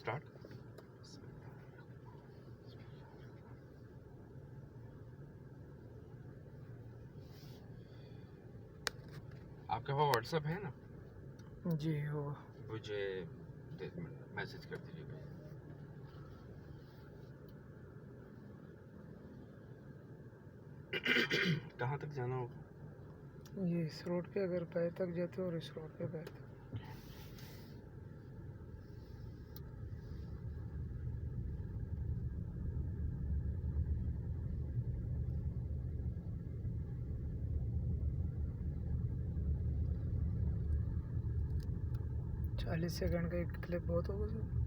Start. आपके पास WhatsApp है ना? जी हो। मुझे मैसेज कर दीजिएगा। कहाँ तक जाना होगा? ये इस रोड पे अगर पैर तक जाते हो और इस रोड पे पैर तक। चालीस सेकंड का एक क्लिप बहुत होगा सर।